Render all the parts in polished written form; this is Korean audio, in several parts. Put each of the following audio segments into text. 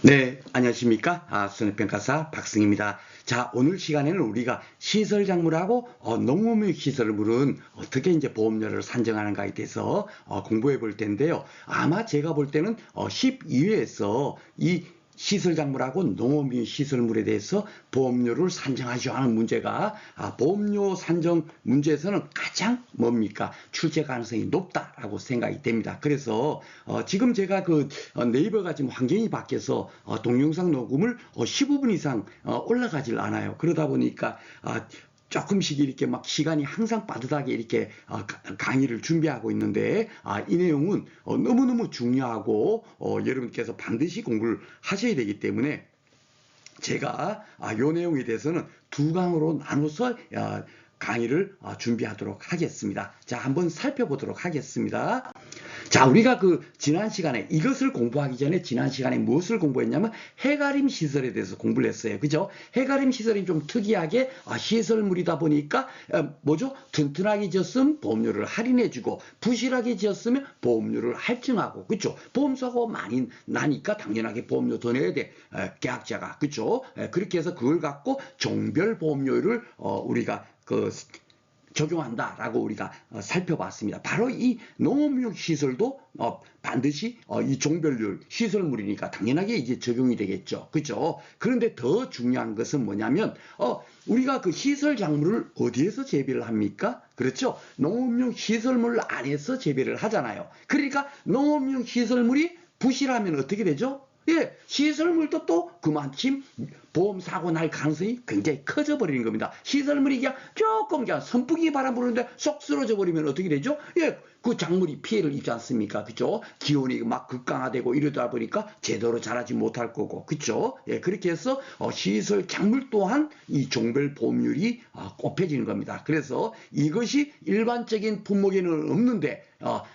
네, 안녕하십니까? 손해평가사 박승입니다. 자, 오늘 시간에는 우리가 시설작물하고 농업용 시설물은 어떻게 이제 보험료를 산정하는가에 대해서 공부해 볼 텐데요. 아마 제가 볼 때는 12회에서 이 시설작물하고 농업용 시설물에 대해서 보험료를 산정하죠 하는 문제가 보험료 산정 문제에서는 가장 뭡니까? 출제 가능성이 높다라고 생각이 됩니다. 그래서 지금 제가 네이버가 지금 환경이 바뀌어서 동영상 녹음을 15분 이상 올라가질 않아요. 그러다 보니까 조금씩 이렇게 막 시간이 항상 빠듯하게 이렇게 강의를 준비하고 있는데 이 내용은 너무너무 중요하고 여러분께서 반드시 공부를 하셔야 되기 때문에 제가 이 내용에 대해서는 두 강으로 나눠서 강의를 준비하도록 하겠습니다. 자, 한번 살펴보도록 하겠습니다. 자, 우리가 지난 시간에 이것을 공부하기 전에 지난 시간에 무엇을 공부했냐면 해가림 시설에 대해서 공부를 했어요. 그죠? 해가림 시설이 좀 특이하게 시설물이다 보니까 뭐죠? 튼튼하게 지었으면 보험료를 할인해주고 부실하게 지었으면 보험료를 할증하고, 그죠? 보험사고 많이 나니까 당연하게 보험료 더 내야 돼. 계약자가. 그죠? 그렇게 해서 그걸 갖고 종별 보험료를 우리가 적용한다라고 우리가 살펴봤습니다. 바로 이 농업용 시설도 반드시 이 종별률 시설물이니까 당연하게 이제 적용이 되겠죠. 그죠? 그런데 더 중요한 것은 뭐냐면 우리가 그 시설 작물을 어디에서 재배를 합니까? 그렇죠? 농업용 시설물 안에서 재배를 하잖아요. 그러니까 농업용 시설물이 부실하면 어떻게 되죠? 예, 시설물도 또 그만큼 보험 사고 날 가능성이 굉장히 커져 버리는 겁니다. 시설물이 그냥 조금 그냥 선풍기 바람 부는데 쏙 쓰러져 버리면 어떻게 되죠? 예, 그 작물이 피해를 입지 않습니까? 그죠? 기온이 막 극강화되고 이러다 보니까 제대로 자라지 못할 거고, 그죠? 예, 그렇게 해서 시설 작물 또한 이 종별 보험률이 꼽혀지는 겁니다. 그래서 이것이 일반적인 품목에는 없는데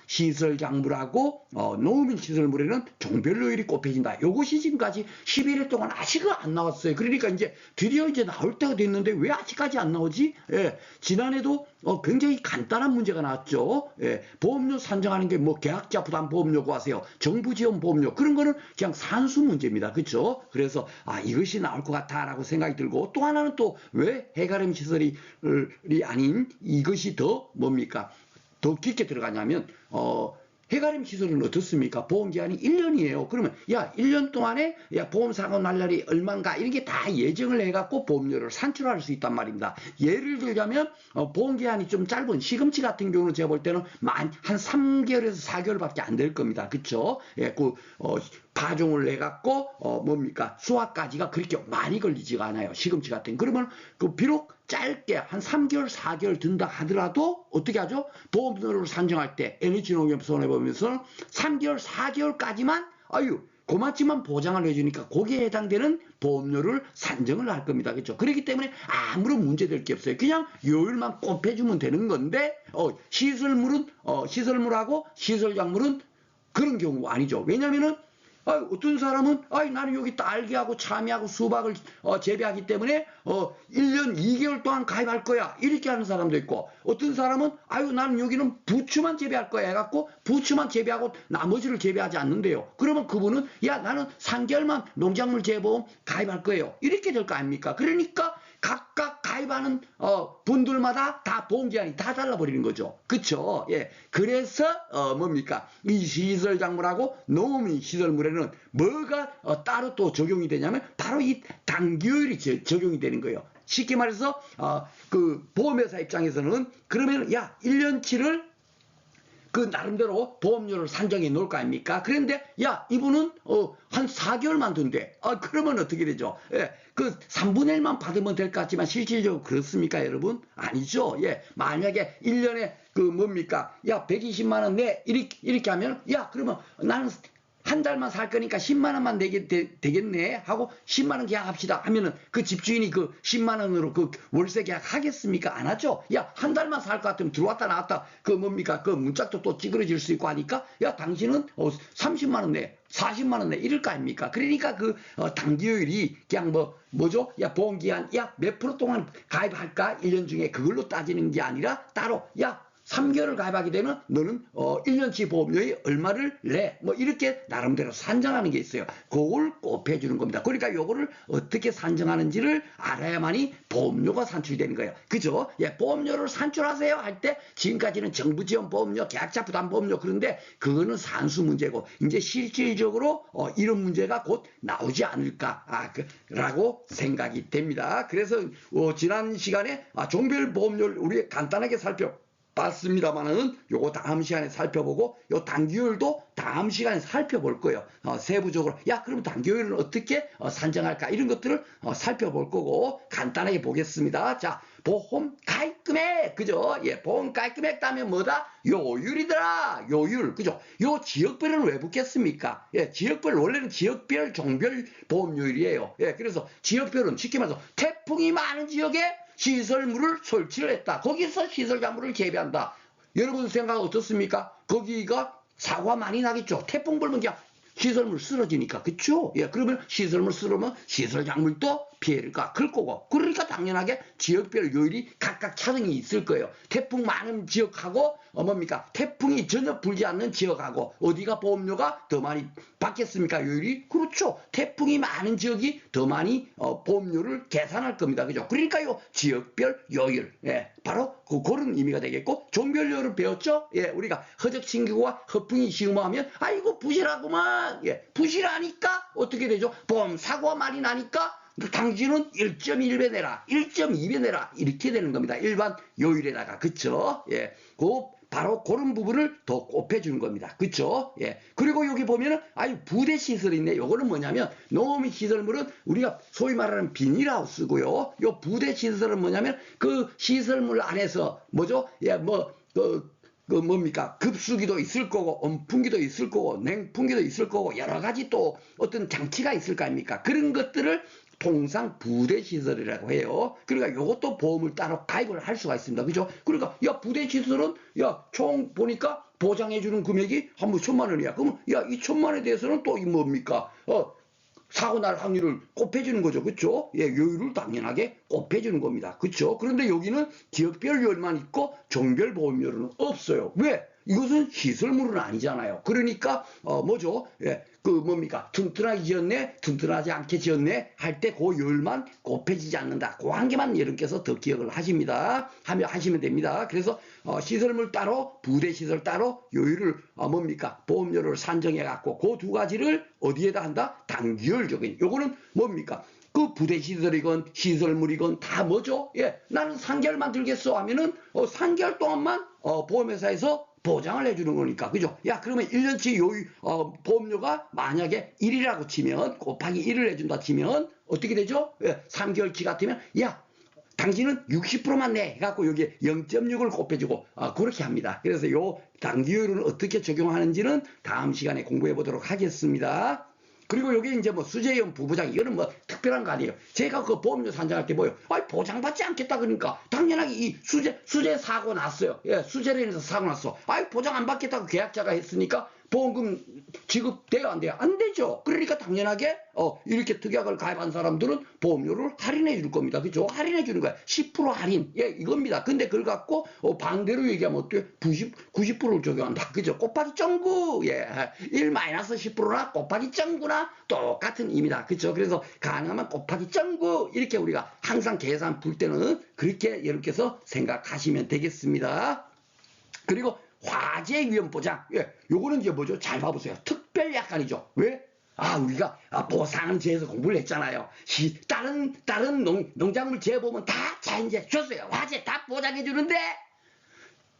시설 작물하고 농업인 시설물에는 종별료율이 꼽혀진다. 이것이 지금까지 11일 동안 아직 안 나왔어요. 그러니까 이제 드디어 이제 나올 때가 됐는데 왜 아직까지 안 나오지? 예, 지난해도 굉장히 간단한 문제가 나왔죠. 예, 보험료 산정하는 게 뭐 계약자 부담 보험료고 하세요. 정부 지원 보험료 그런 거는 그냥 산수 문제입니다. 그렇죠? 그래서 이것이 나올 것 같다라고 생각이 들고 또 하나는 또 왜 해가림 시설이 아닌 이것이 더 뭡니까? 더 깊게 들어가냐면 해가림 시설은 어떻습니까? 보험기한이 1년이에요. 그러면 야 1년 동안에 야 보험사고 날 날이 얼마인가 이런 게 다 예정을 해갖고 보험료를 산출할 수 있단 말입니다. 예를 들자면 보험기한이 좀 짧은 시금치 같은 경우는 제가 볼 때는 한 3개월에서 4개월밖에 안 될 겁니다. 그쵸? 예, 파종을 해갖고 뭡니까 수확까지가 그렇게 많이 걸리지가 않아요. 시금치 같은 그러면 비록 짧게 한 3개월 4개월 든다 하더라도 어떻게 하죠? 보험료를 산정할 때 NH농협 손해보험에서는 3개월 4개월까지만 그만큼만 보장을 해주니까 거기에 해당되는 보험료를 산정을 할 겁니다. 그렇죠? 그렇기 때문에 아무런 문제될 게 없어요. 그냥 요율만 곱해주면 되는 건데 시설물하고 시설작물은 그런 경우가 아니죠. 왜냐면은 어떤 사람은 나는 여기 딸기하고 참이하고 수박을 재배하기 때문에 1년 2개월 동안 가입할 거야 이렇게 하는 사람도 있고 어떤 사람은 나는 여기는 부추만 재배할 거야 해갖고 부추만 재배하고 나머지를 재배하지 않는데요. 그러면 그분은 야 나는 3개월만 농작물 재보험 가입할 거예요 이렇게 될 거 아닙니까? 그러니까 각각 가입하는 분들마다 다 보험기한이 다 달라버리는 거죠. 그쵸? 예. 그래서 뭡니까? 이 시설작물하고 농업인 시설물에는 뭐가 따로 또 적용이 되냐면 바로 이 단기율이 적용이 되는 거예요. 쉽게 말해서 보험회사 입장에서는 그러면 야 1년치를 나름대로 보험료를 산정해 놓을 거 아닙니까? 그런데 야 이분은 한 4개월만 든대. 그러면 어떻게 되죠? 예, 3분의 1만 받으면 될 것 같지만 실질적으로 그렇습니까, 여러분? 아니죠. 예, 만약에 1년에 뭡니까? 야 120만 원 내 이렇게 하면 야 그러면 나는 한 달만 살 거니까 10만 원만 내게 되겠네 하고 10만 원 계약합시다 하면은 그 집주인이 10만 원으로 월세 계약 하겠습니까? 안 하죠. 야 한 달만 살 것 같으면 들어왔다 나왔다 뭡니까 문짝도 또 찌그러질 수 있고 하니까 야 당신은 30만 원 내 40만 원 내 이럴 거 아닙니까? 그러니까 단기효율이 그냥 뭐죠? 야 보험기한 야 몇 프로 동안 가입할까? 1년 중에 그걸로 따지는 게 아니라 따로 야 3개월을 가입하게 되면 너는 1년치 보험료에 얼마를 내. 뭐 이렇게 나름대로 산정하는 게 있어요. 그걸 꼭 해주는 겁니다. 그러니까 요거를 어떻게 산정하는지를 알아야만이 보험료가 산출이 되는 거예요. 그죠? 예, 보험료를 산출하세요 할 때 지금까지는 정부 지원 보험료, 계약자 부담 보험료 그런데 그거는 산수 문제고 이제 실질적으로 이런 문제가 곧 나오지 않을까 라고 생각이 됩니다. 그래서 지난 시간에 종별 보험료를 우리 간단하게 살펴봤습니다만은 요거 다음 시간에 살펴보고 요 단기율도 다음 시간에 살펴볼 거예요. 세부적으로 그럼 단기율은 어떻게 산정할까 이런 것들을 살펴볼 거고 간단하게 보겠습니다. 자, 보험 가입 금액 그죠? 예, 보험 가입 금액 따면 뭐다? 요율이더라. 요율 그죠? 요 지역별은 왜 붙겠습니까? 예, 지역별 원래는 지역별 종별 보험료율이에요. 예, 그래서 지역별은 쉽게 말해서 태풍이 많은 지역에 시설물을 설치를 했다. 거기서 시설장물을 재배한다. 여러분 생각 어떻습니까? 거기가 사고가 많이 나겠죠. 태풍 불면 그냥 시설물 쓰러지니까. 그쵸? 예, 그러면 시설물 쓰러면 시설작물도 피해가 클 거고. 그러니까 당연하게 지역별 요율이 각각 차등이 있을 거예요. 태풍 많은 지역하고 뭡니까? 태풍이 전혀 불지 않는 지역하고 어디가 보험료가 더 많이 받겠습니까? 요율이? 그렇죠. 태풍이 많은 지역이 더 많이 보험료를 계산할 겁니다. 그죠? 그러니까 요 지역별 요율. 예, 바로 그런 의미가 되겠고 종별 요율을 배웠죠? 예, 우리가 허적신기구와 허풍이 시음하면 아이고 부실하구만. 예, 부실하니까 어떻게 되죠? 보험 사고가 많이 나니까 당신은 1.1배 내라, 1.2배 내라 이렇게 되는 겁니다. 일반 요율에다가 그쵸? 예, 바로 그런 부분을 더 곱해주는 겁니다. 그쵸? 예. 그리고 여기 보면은 부대 시설이 있네. 요거는 뭐냐면 농업 시설물은 우리가 소위 말하는 비닐하우스고요. 요 부대 시설은 뭐냐면 그 시설물 안에서 뭐죠? 예, 뭡니까? 급수기도 있을 거고, 온풍기도 있을 거고, 냉풍기도 있을 거고, 여러 가지 또 어떤 장치가 있을 거 아닙니까? 그런 것들을 통상 부대시설이라고 해요. 그러니까 이것도 보험을 따로 가입을 할 수가 있습니다. 그죠? 그러니까, 부대시설은, 총 보니까 보장해주는 금액이 한 1,000만 원이야. 그러면, 이 1,000만 원에 대해서는 또 뭡니까? 사고 날 확률을 곱해주는 거죠. 그쵸? 예, 요율을 당연하게 곱해주는 겁니다. 그쵸? 그런데 여기는 지역별 요율만 있고 종별 보험료는 없어요. 왜? 이것은 시설물은 아니잖아요. 그러니까 뭐죠? 예, 뭡니까? 튼튼하게 지었네, 튼튼하지 않게 지었네 할 때 그 요율만 곱해지지 않는다. 그 한 개만 여러분께서 더 기억을 하시면 됩니다. 그래서 시설물 따로, 부대 시설 따로 요율을 뭡니까? 보험료를 산정해 갖고 그 두 가지를 어디에다 한다? 단기율적인. 요거는 뭡니까? 그 부대 시설이건 시설물이건 다 뭐죠? 예, 나는 3개월만 들겠어 하면은 3개월 동안만 보험회사에서 보장을 해주는 거니까. 그죠? 그러면 1년치 보험료가 만약에 1이라고 치면, 곱하기 1을 해준다 치면, 어떻게 되죠? 3개월치 같으면, 당신은 60%만 내. 해갖고 여기에 0.6을 곱해주고, 그렇게 합니다. 그래서 요 단기율을 어떻게 적용하는지는 다음 시간에 공부해 보도록 하겠습니다. 그리고 여기 이제 수재형 부부장, 이거는 특별한 거 아니에요. 제가 그 보험료 산정할 때 뭐예요? 보장받지 않겠다 그러니까. 당연하게 이 수재 사고 났어요. 예, 수재로 인해서 사고 났어. 보장 안 받겠다고 계약자가 했으니까 보험금 지급돼요, 안 돼요? 안 되죠. 그러니까 당연하게 이렇게 특약을 가입한 사람들은 보험료를 할인해 줄 겁니다. 그죠? 할인해 주는 거야. 10% 할인. 예, 이겁니다. 근데 그걸 갖고 반대로 얘기하면 어때요? 90%를 적용한다. 그죠? 곱하기 정구. 예. 1-10%나 곱하기 정구나 똑같은 의미다. 그죠? 그래서 가능하면 곱하기 정구. 이렇게 우리가 항상 계산 풀 때는 그렇게 여러분께서 생각하시면 되겠습니다. 그리고 화재 위험 보장. 예, 요거는 이제 뭐죠? 잘 봐보세요. 특별 약관이죠. 왜? 우리가 보상은 제에서 공부를 했잖아요. 다른 농작물 재보면 다 자연재 줬어요. 화재 다 보장해 주는데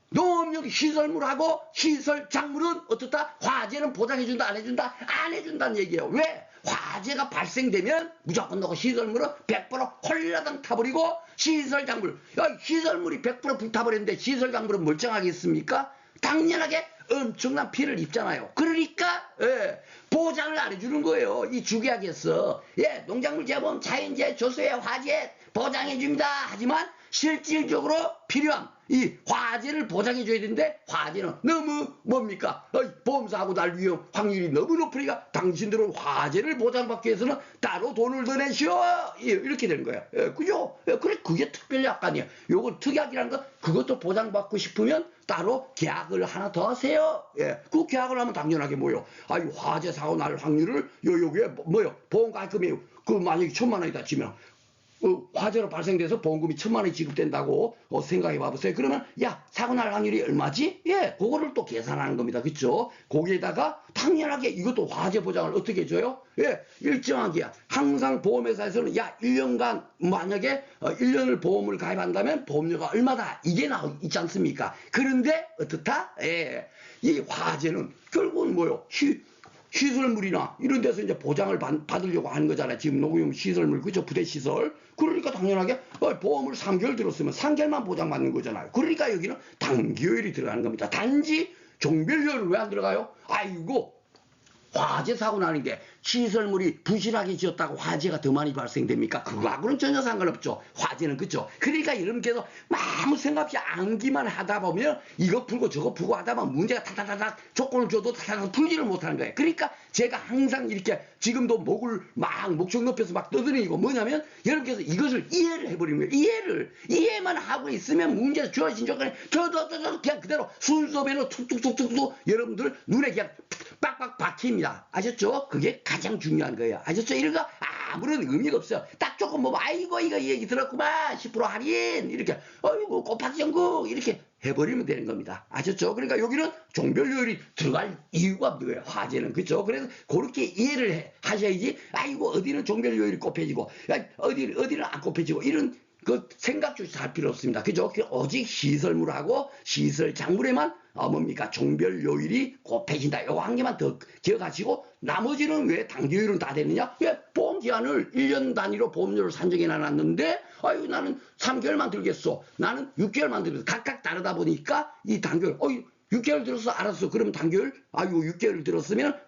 농업용 시설물하고 시설작물은 어떻다? 화재는 보장해 준다, 안 해준다? 안 해준다는 얘기예요. 왜? 화재가 발생되면 무조건 너가 시설물은 100% 홀라당 타버리고 시설작물, 시설물이 100% 불타버렸는데 시설작물은 멀쩡하겠습니까? 당연하게 엄청난 피해를 입잖아요. 그러니까 보장을 안 해주는 거예요. 이 주계약에서 농작물 재보험 자연재해 조소해 화재 보장해 줍니다. 하지만 실질적으로 필요한 이 화재를 보장해 줘야 되는데 화재는 너무 뭡니까? 보험사하고 날 위험 확률이 너무 높으니까 당신들은 화재를 보장받기 위해서는 따로 돈을 더 내시오. 이렇게 되는 거예요. 그죠? 그래, 그게 특별약관이에요. 요거 특약이라는 거 그것도 보장받고 싶으면 따로 계약을 하나 더 하세요. 그 계약을 하면 당연하게 뭐요? 화재 사고 날 확률을 요게 뭐요? 보험 가입금이 그 만약에 1,000만 원이다 치면 화재로 발생돼서 보험금이 1,000만 원이 지급된다고 생각해 봐보세요. 그러면 야, 사고 날 확률이 얼마지? 그거를 또 계산하는 겁니다. 그쵸? 거기에다가 당연하게 이것도 화재 보장을 어떻게 해줘요? 일정하게 항상 보험회사에서는 야, 1년간 만약에 1년을 보험을 가입한다면 보험료가 얼마다 이게 있지 않습니까? 그런데 어떻다? 이 화재는 결국은 뭐요? 시설물이나 이런 데서 이제 보장을 받으려고 하는 거잖아요. 지금 녹용 시설물, 그죠? 부대시설. 그러니까 당연하게 보험을 3개월 들었으면 3개월만 보장받는 거잖아요. 그러니까 여기는 단기요일이 들어가는 겁니다. 단지 종별요일은 왜 안 들어가요? 아이고, 화재 사고 나는 게 시설물이 부실하게 지었다고 화재가 더 많이 발생됩니까? 그거하고는 전혀 상관없죠. 화재는 그죠? 그러니까 여러분께서 아무 생각 없이 암기만 하다 보면 이거 풀고 저거 풀고 하다 보면 문제가 타다다닥 조건을 줘도 타다닥 풀지를 못하는 거예요. 그러니까 제가 항상 이렇게 지금도 목을 막 목청 높여서 막 떠드니고 뭐냐면 여러분께서 이것을 이해를 해버리는 거예요. 이해만 하고 있으면 문제가 주어진 조건에 저도 그냥 그대로 순서대로 툭툭툭툭 여러분들 눈에 그냥 빡빡 박힙니다. 아셨죠? 그게 가장 중요한 거예요. 아셨죠? 이런 거 아무런 의미가 없어요. 딱 조금 뭐 아이고 이거 이 얘기 들었구만 10% 할인 이렇게 아이고 곱하기 전국 이렇게 해버리면 되는 겁니다. 아셨죠? 그러니까 여기는 종별요일이 들어갈 이유가 없는 거예요. 화재는. 그렇죠? 그래서 그렇게 이해를 하셔야지 아이고 어디는 종별요일이 곱해지고 어디는 안 곱해지고 이런 그 생각조차 할 필요 없습니다. 그죠? 오직 시설물하고 시설 작물에만 뭡니까? 종별 요일이 곱해진다. 이거 한 개만 더 기억하시고 나머지는 왜 단기요일은 다 되느냐? 왜 보험 기한을 1년 단위로 보험료를 산정해 놨는데 아유 나는 3개월만 들겠어. 나는 6개월만 들겠어. 각각 다르다 보니까 이 단기요일 6개월 들었어. 알았어. 그럼 단기요일 아유 6개월 들었으면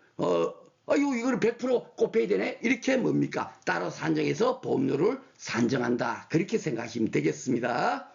아유 이거를 100% 곱해야 되네. 이렇게 뭡니까? 따로 산정해서 보험료를 산정한다. 그렇게 생각하시면 되겠습니다.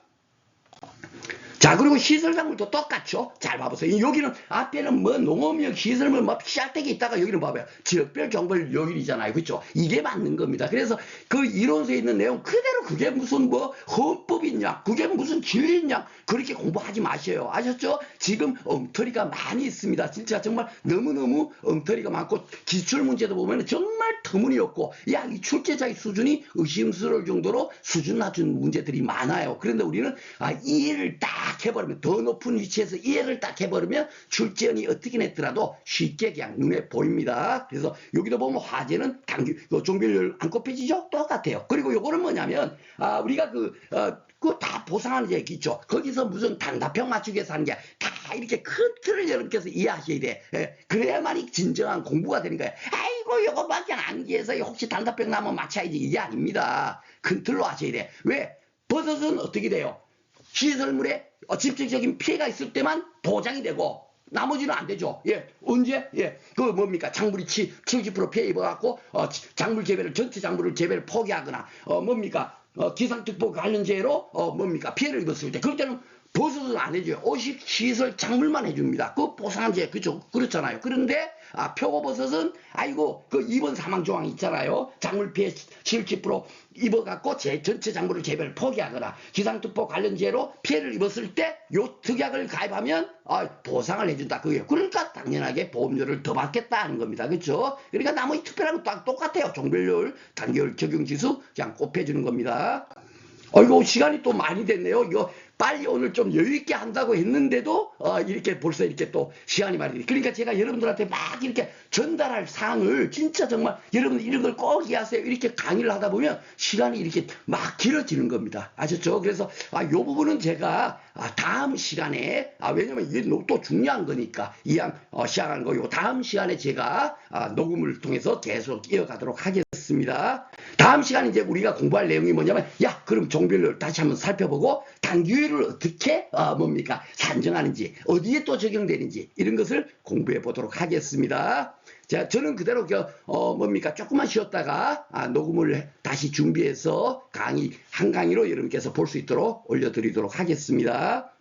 자, 그리고 시설작물도 똑같죠. 잘 봐보세요. 여기는 앞에는 뭐 농업용 시설물 뭐 씨알되게 있다가 여기는 봐봐요. 지역별 종별 요일이잖아요. 그렇죠? 이게 맞는 겁니다. 그래서 그 이론서에 있는 내용 그대로 그게 무슨 뭐 헌법이냐, 그게 무슨 진리냐 그렇게 공부하지 마셔요. 아셨죠? 지금 엉터리가 많이 있습니다. 진짜 정말 너무너무 엉터리가 많고 기출문제도 보면 정말 터무니없고 야, 이 출제자의 수준이 의심스러울 정도로 수준 낮은 문제들이 많아요. 그런데 우리는 이해를 딱 해버리면 더 높은 위치에서 이해를 딱 해버리면 출제원이 어떻게 냈더라도 쉽게 그냥 눈에 보입니다. 그래서 여기도 보면 화재는 종별요일 안 곱해지죠? 똑같아요. 그리고 요거는 뭐냐면 우리가 그 다 보상하는 얘기 있죠. 거기서 무슨 단답형 맞추기 위해서 하는 게 다 이렇게 큰 틀을 여러분께서 이해하셔야 돼. 그래야만이 진정한 공부가 되는 거예요. 아이고 요거밖에 암기해서 혹시 단답형 나면 맞춰야지 이게 아닙니다. 큰 틀로 하셔야 돼. 왜? 버섯은 어떻게 돼요? 시설물에 직접적인 피해가 있을 때만 보장이 되고 나머지는 안 되죠. 언제? 그 뭡니까? 작물이 70% 피해 입어갖고 작물 재배를 전체 작물을 재배를 포기하거나 뭡니까? 기상특보 관련재해로 뭡니까? 피해를 입었을 때 그럴 때는 버섯은 안 해줘요. 오식 시설 작물만 해줍니다. 그 보상제 그렇잖아요. 그런데 표고버섯은 아이고 그 입원 사망 조항이 있잖아요. 작물 피해 70% 입어갖고 전체 작물을 재배를 포기하거나 기상특보 관련재로 피해를 입었을 때 요 특약을 가입하면 보상을 해준다. 그게요. 그러니까 당연하게 보험료를 더 받겠다 하는 겁니다. 그렇죠? 그러니까 나머지 특별한 것도 똑같아요. 종별요일, 단기요일 적용지수 그냥 곱해주는 겁니다. 이거 시간이 또 많이 됐네요. 이거 빨리 오늘 좀 여유있게 한다고 했는데도 이렇게 벌써 이렇게 또 시간이 많이 돼. 그러니까 제가 여러분들한테 막 이렇게 전달할 사항을 진짜 정말 여러분들 이런 걸 꼭 이해하세요. 이렇게 강의를 하다 보면 시간이 이렇게 막 길어지는 겁니다. 아셨죠? 그래서 요 부분은 제가 다음 시간에 왜냐면 이게 또 중요한 거니까 이왕 시작하는 거 요 다음 시간에 제가 녹음을 통해서 계속 이어가도록 하겠습니다. 다음 시간에 이제 우리가 공부할 내용이 뭐냐면 그럼 종별을 다시 한번 살펴보고 단기요일을 어떻게 뭡니까 산정하는지 어디에 또 적용되는지 이런 것을 공부해 보도록 하겠습니다. 자, 저는 그대로 뭡니까? 조금만 쉬었다가 녹음을 다시 준비해서 한 강의로 여러분께서 볼 수 있도록 올려드리도록 하겠습니다.